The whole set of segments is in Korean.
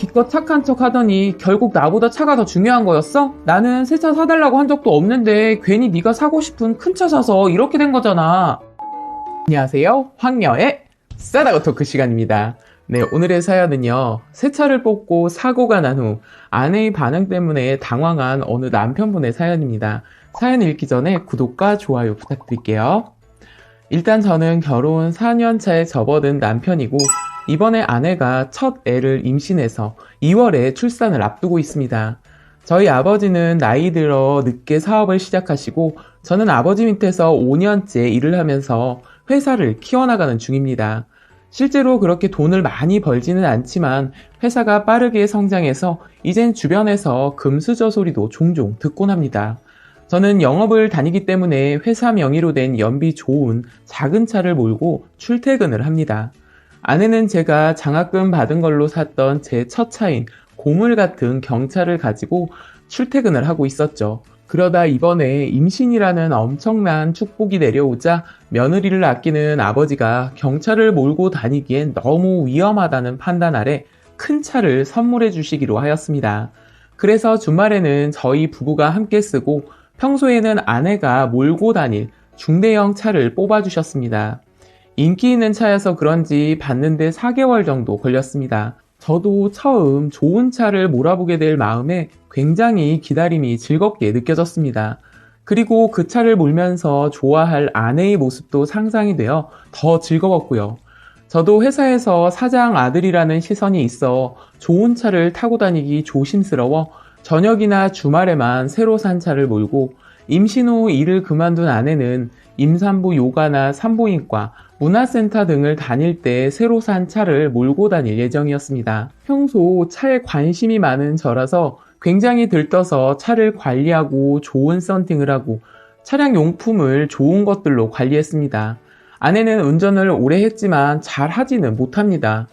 기껏 착한 척 하더니 결국 나보다 차가 더 중요한 거였어? 나는 새 차 사달라고 한 적도 없는데 괜히 네가 사고 싶은 큰 차 사서 이렇게 된 거잖아. 안녕하세요. 황녀의 싸다고 토크 시간입니다. 네, 오늘의 사연은요. 새 차를 뽑고 사고가 난 후 아내의 반응 때문에 당황한 어느 남편분의 사연입니다. 사연 읽기 전에 구독과 좋아요 부탁드릴게요. 일단 저는 결혼 4년 차에 접어든 남편이고 이번에 아내가 첫 애를 임신해서 2월에 출산을 앞두고 있습니다. 저희 아버지는 나이 들어 늦게 사업을 시작하시고 저는 아버지 밑에서 5년째 일을 하면서 회사를 키워나가는 중입니다. 실제로 그렇게 돈을 많이 벌지는 않지만 회사가 빠르게 성장해서 이젠 주변에서 금수저 소리도 종종 듣곤 합니다. 저는 영업을 다니기 때문에 회사 명의로 된 연비 좋은 작은 차를 몰고 출퇴근을 합니다. 아내는 제가 장학금 받은 걸로 샀던 제 첫 차인 고물 같은 경차를 가지고 출퇴근을 하고 있었죠. 그러다 이번에 임신이라는 엄청난 축복이 내려오자 며느리를 아끼는 아버지가 경차를 몰고 다니기엔 너무 위험하다는 판단 아래 큰 차를 선물해 주시기로 하였습니다. 그래서 주말에는 저희 부부가 함께 쓰고 평소에는 아내가 몰고 다닐 중대형 차를 뽑아주셨습니다. 인기 있는 차여서 그런지 받는데 4개월 정도 걸렸습니다. 저도 처음 좋은 차를 몰아보게 될 마음에 굉장히 기다림이 즐겁게 느껴졌습니다. 그리고 그 차를 몰면서 좋아할 아내의 모습도 상상이 되어 더 즐거웠고요. 저도 회사에서 사장 아들이라는 시선이 있어 좋은 차를 타고 다니기 조심스러워 저녁이나 주말에만 새로 산 차를 몰고 임신 후 일을 그만둔 아내는 임산부 요가나 산부인과, 문화센터 등을 다닐 때 새로 산 차를 몰고 다닐 예정이었습니다. 평소 차에 관심이 많은 저라서 굉장히 들떠서 차를 관리하고 좋은 썬팅을 하고 차량 용품을 좋은 것들로 관리했습니다. 아내는 운전을 오래 했지만 잘 하지는 못합니다.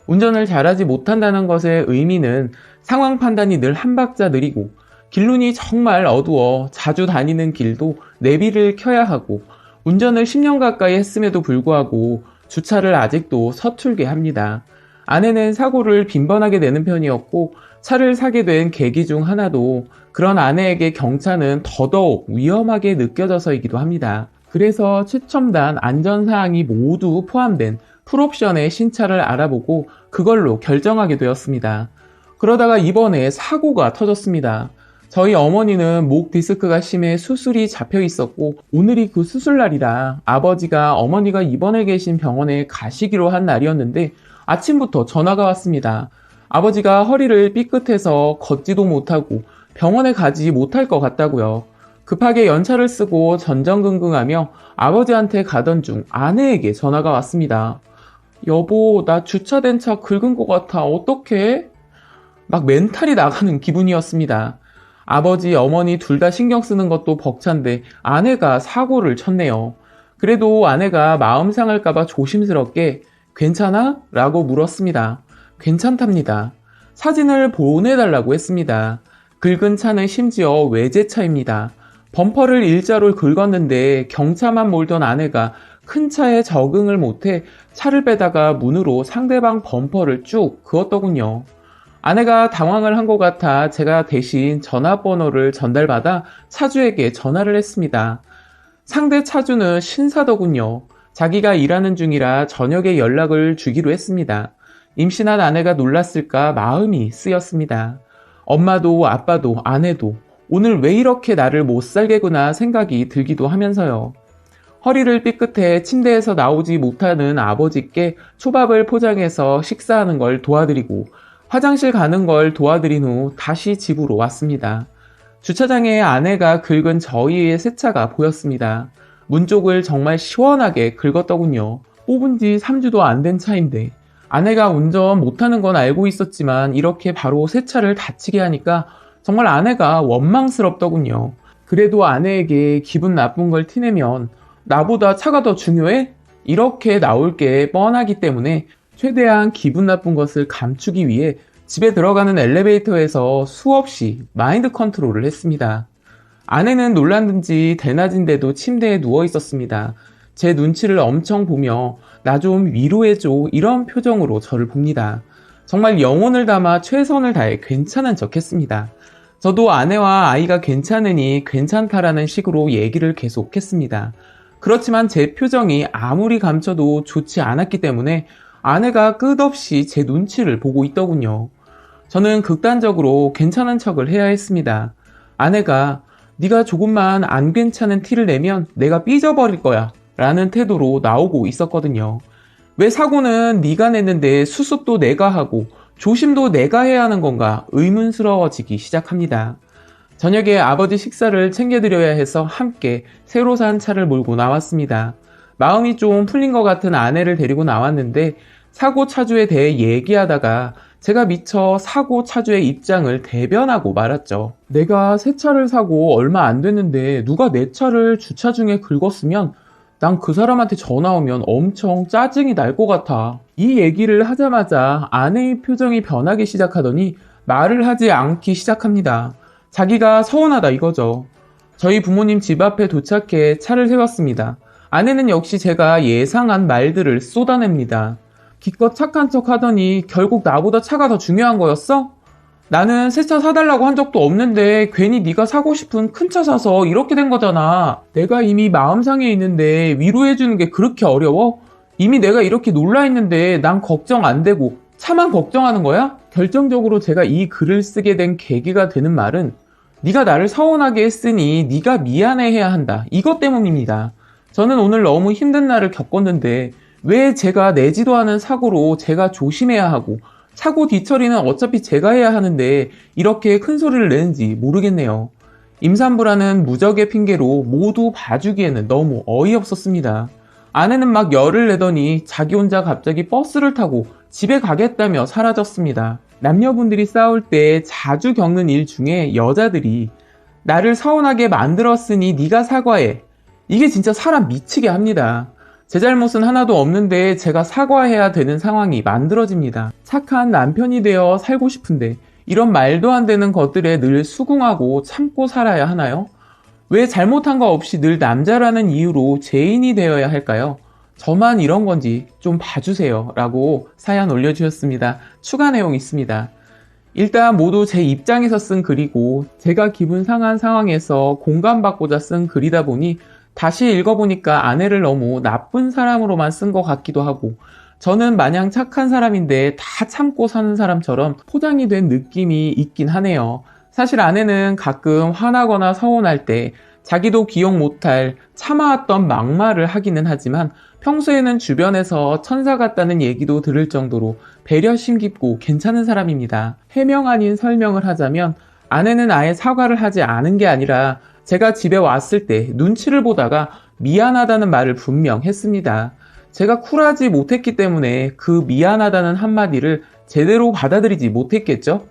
운전을 잘하지 못한다는 것의 의미는 상황 판단이 늘 한 박자 느리고 길눈이 정말 어두워 자주 다니는 길도 내비를 켜야 하고 운전을 10년 가까이 했음에도 불구하고 주차를 아직도 서툴게 합니다. 아내는 사고를 빈번하게 내는 편이었고 차를 사게 된 계기 중 하나도 그런 아내에게 경차는 더더욱 위험하게 느껴져서이기도 합니다. 그래서 최첨단 안전사항이 모두 포함된 풀옵션의 신차를 알아보고 그걸로 결정하게 되었습니다. 그러다가 이번에 사고가 터졌습니다. 저희 어머니는 목 디스크가 심해 수술이 잡혀 있었고 오늘이 그 수술 날이라 아버지가 어머니가 입원해 계신 병원에 가시기로 한 날이었는데 아침부터 전화가 왔습니다. 아버지가 허리를 삐끗해서 걷지도 못하고 병원에 가지 못할 것 같다고요. 급하게 연차를 쓰고 전전긍긍하며 아버지한테 가던 중 아내에게 전화가 왔습니다. 여보, 나 주차된 차 긁은 것 같아. 어떡해? 막 멘탈이 나가는 기분이었습니다. 아버지, 어머니 둘 다 신경 쓰는 것도 벅찬데 아내가 사고를 쳤네요. 그래도 아내가 마음 상할까봐 조심스럽게 괜찮아? 라고 물었습니다. 괜찮답니다. 사진을 보내달라고 했습니다. 긁은 차는 심지어 외제차입니다. 범퍼를 일자로 긁었는데 경차만 몰던 아내가 큰 차에 적응을 못해 차를 빼다가 문으로 상대방 범퍼를 쭉 그었더군요. 아내가 당황을 한 것 같아 제가 대신 전화번호를 전달받아 차주에게 전화를 했습니다. 상대 차주는 신사더군요. 자기가 일하는 중이라 저녁에 연락을 주기로 했습니다. 임신한 아내가 놀랐을까 마음이 쓰였습니다. 엄마도 아빠도 아내도 오늘 왜 이렇게 나를 못 살게구나 생각이 들기도 하면서요. 허리를 삐끗해 침대에서 나오지 못하는 아버지께 초밥을 포장해서 식사하는 걸 도와드리고 화장실 가는 걸 도와드린 후 다시 집으로 왔습니다. 주차장에 아내가 긁은 저희의 새 차가 보였습니다. 문 쪽을 정말 시원하게 긁었더군요. 뽑은 지 3주도 안 된 차인데 아내가 운전 못하는 건 알고 있었지만 이렇게 바로 새 차를 다치게 하니까 정말 아내가 원망스럽더군요. 그래도 아내에게 기분 나쁜 걸 티내면 나보다 차가 더 중요해? 이렇게 나올 게 뻔하기 때문에 최대한 기분 나쁜 것을 감추기 위해 집에 들어가는 엘리베이터에서 수없이 마인드 컨트롤을 했습니다. 아내는 놀란 든지 대낮인데도 침대에 누워 있었습니다. 제 눈치를 엄청 보며 나 좀 위로해줘 이런 표정으로 저를 봅니다. 정말 영혼을 담아 최선을 다해 괜찮은 척 했습니다. 저도 아내와 아이가 괜찮으니 괜찮다라는 식으로 얘기를 계속했습니다. 그렇지만 제 표정이 아무리 감춰도 좋지 않았기 때문에 아내가 끝없이 제 눈치를 보고 있더군요. 저는 극단적으로 괜찮은 척을 해야 했습니다. 아내가 네가 조금만 안 괜찮은 티를 내면 내가 삐져버릴 거야 라는 태도로 나오고 있었거든요. 왜 사고는 네가 냈는데 수습도 내가 하고 조심도 내가 해야 하는 건가 의문스러워지기 시작합니다. 저녁에 아버지 식사를 챙겨드려야 해서 함께 새로 산 차를 몰고 나왔습니다. 마음이 좀 풀린 것 같은 아내를 데리고 나왔는데 사고 차주에 대해 얘기하다가 제가 미처 사고 차주의 입장을 대변하고 말았죠. 내가 새 차를 사고 얼마 안 됐는데 누가 내 차를 주차 중에 긁었으면 난 그 사람한테 전화 오면 엄청 짜증이 날 것 같아. 이 얘기를 하자마자 아내의 표정이 변하기 시작하더니 말을 하지 않기 시작합니다. 자기가 서운하다 이거죠. 저희 부모님 집 앞에 도착해 차를 세웠습니다. 아내는 역시 제가 예상한 말들을 쏟아냅니다. 기껏 착한 척 하더니 결국 나보다 차가 더 중요한 거였어? 나는 새 차 사달라고 한 적도 없는데 괜히 네가 사고 싶은 큰 차 사서 이렇게 된 거잖아. 내가 이미 마음 상해 있는데 위로해주는 게 그렇게 어려워? 이미 내가 이렇게 놀라 있는데 난 걱정 안 되고 차만 걱정하는 거야? 결정적으로 제가 이 글을 쓰게 된 계기가 되는 말은 네가 나를 서운하게 했으니 네가 미안해해야 한다. 이것 때문입니다. 저는 오늘 너무 힘든 날을 겪었는데 왜 제가 내지도 않은 사고로 제가 조심해야 하고 사고 뒤처리는 어차피 제가 해야 하는데 이렇게 큰 소리를 내는지 모르겠네요. 임산부라는 무적의 핑계로 모두 봐주기에는 너무 어이없었습니다. 아내는 막 열을 내더니 자기 혼자 갑자기 버스를 타고 집에 가겠다며 사라졌습니다. 남녀분들이 싸울 때 자주 겪는 일 중에 여자들이 나를 서운하게 만들었으니 네가 사과해. 이게 진짜 사람 미치게 합니다. 제 잘못은 하나도 없는데 제가 사과해야 되는 상황이 만들어집니다. 착한 남편이 되어 살고 싶은데 이런 말도 안 되는 것들에 늘 수긍하고 참고 살아야 하나요? 왜 잘못한 거 없이 늘 남자라는 이유로 죄인이 되어야 할까요? 저만 이런 건지 좀 봐주세요 라고 사연 올려주셨습니다. 추가 내용 있습니다. 일단 모두 제 입장에서 쓴 글이고 제가 기분 상한 상황에서 공감받고자 쓴 글이다 보니 다시 읽어보니까 아내를 너무 나쁜 사람으로만 쓴 것 같기도 하고 저는 마냥 착한 사람인데 다 참고 사는 사람처럼 포장이 된 느낌이 있긴 하네요. 사실 아내는 가끔 화나거나 서운할 때 자기도 기억 못할 참아왔던 막말을 하기는 하지만 평소에는 주변에서 천사 같다는 얘기도 들을 정도로 배려심 깊고 괜찮은 사람입니다. 해명 아닌 설명을 하자면 아내는 아예 사과를 하지 않은 게 아니라 제가 집에 왔을 때 눈치를 보다가 미안하다는 말을 분명 했습니다. 제가 쿨하지 못했기 때문에 그 미안하다는 한마디를 제대로 받아들이지 못했겠죠?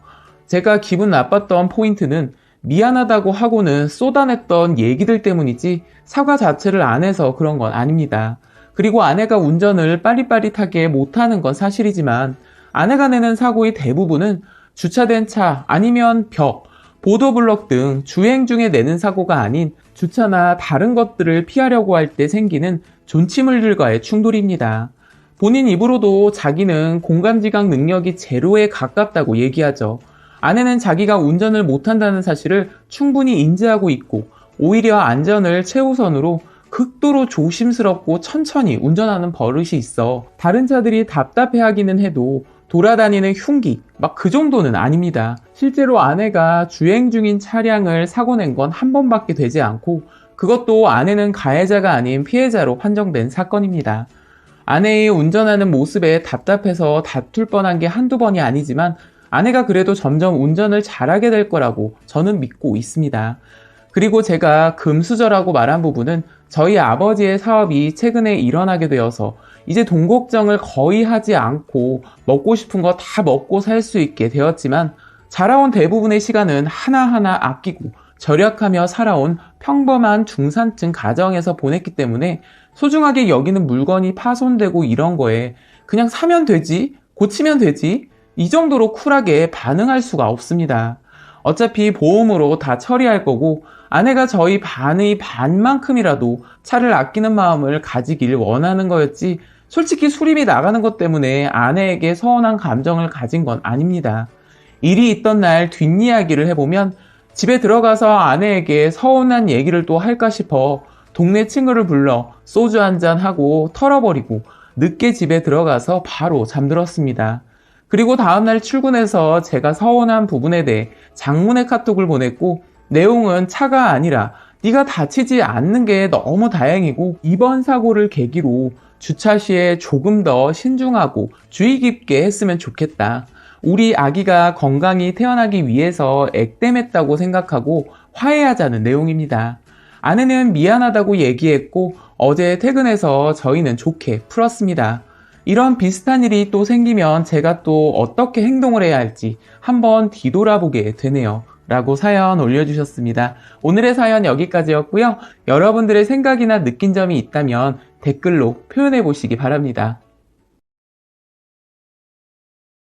제가 기분 나빴던 포인트는 미안하다고 하고는 쏟아냈던 얘기들 때문이지 사과 자체를 안 해서 그런 건 아닙니다. 그리고 아내가 운전을 빠릿빠릿하게 못하는 건 사실이지만 아내가 내는 사고의 대부분은 주차된 차 아니면 벽, 보도블럭 등 주행 중에 내는 사고가 아닌 주차나 다른 것들을 피하려고 할 때 생기는 존치물들과의 충돌입니다. 본인 입으로도 자기는 공감지각 능력이 제로에 가깝다고 얘기하죠. 아내는 자기가 운전을 못한다는 사실을 충분히 인지하고 있고 오히려 안전을 최우선으로 극도로 조심스럽고 천천히 운전하는 버릇이 있어 다른 차들이 답답해하기는 해도 돌아다니는 흉기 막 그 정도는 아닙니다. 실제로 아내가 주행 중인 차량을 사고 낸 건 한 번밖에 되지 않고 그것도 아내는 가해자가 아닌 피해자로 판정된 사건입니다. 아내의 운전하는 모습에 답답해서 다툴 뻔한 게 한두 번이 아니지만 아내가 그래도 점점 운전을 잘하게 될 거라고 저는 믿고 있습니다. 그리고 제가 금수저라고 말한 부분은 저희 아버지의 사업이 최근에 일어나게 되어서 이제 돈 걱정을 거의 하지 않고 먹고 싶은 거 다 먹고 살 수 있게 되었지만 자라온 대부분의 시간은 하나하나 아끼고 절약하며 살아온 평범한 중산층 가정에서 보냈기 때문에 소중하게 여기는 물건이 파손되고 이런 거에 그냥 사면 되지, 고치면 되지 이 정도로 쿨하게 반응할 수가 없습니다. 어차피 보험으로 다 처리할 거고 아내가 저희 반의 반만큼이라도 차를 아끼는 마음을 가지길 원하는 거였지 솔직히 수리비 나가는 것 때문에 아내에게 서운한 감정을 가진 건 아닙니다. 일이 있던 날 뒷이야기를 해보면 집에 들어가서 아내에게 서운한 얘기를 또 할까 싶어 동네 친구를 불러 소주 한잔 하고 털어버리고 늦게 집에 들어가서 바로 잠들었습니다. 그리고 다음날 출근해서 제가 서운한 부분에 대해 장문의 카톡을 보냈고 내용은 차가 아니라 네가 다치지 않는 게 너무 다행이고 이번 사고를 계기로 주차 시에 조금 더 신중하고 주의 깊게 했으면 좋겠다. 우리 아기가 건강히 태어나기 위해서 액땜했다고 생각하고 화해하자는 내용입니다. 아내는 미안하다고 얘기했고 어제 퇴근해서 저희는 좋게 풀었습니다. 이런 비슷한 일이 또 생기면 제가 또 어떻게 행동을 해야 할지 한번 뒤돌아보게 되네요. 라고 사연 올려주셨습니다. 오늘의 사연 여기까지였고요. 여러분들의 생각이나 느낀 점이 있다면 댓글로 표현해 보시기 바랍니다.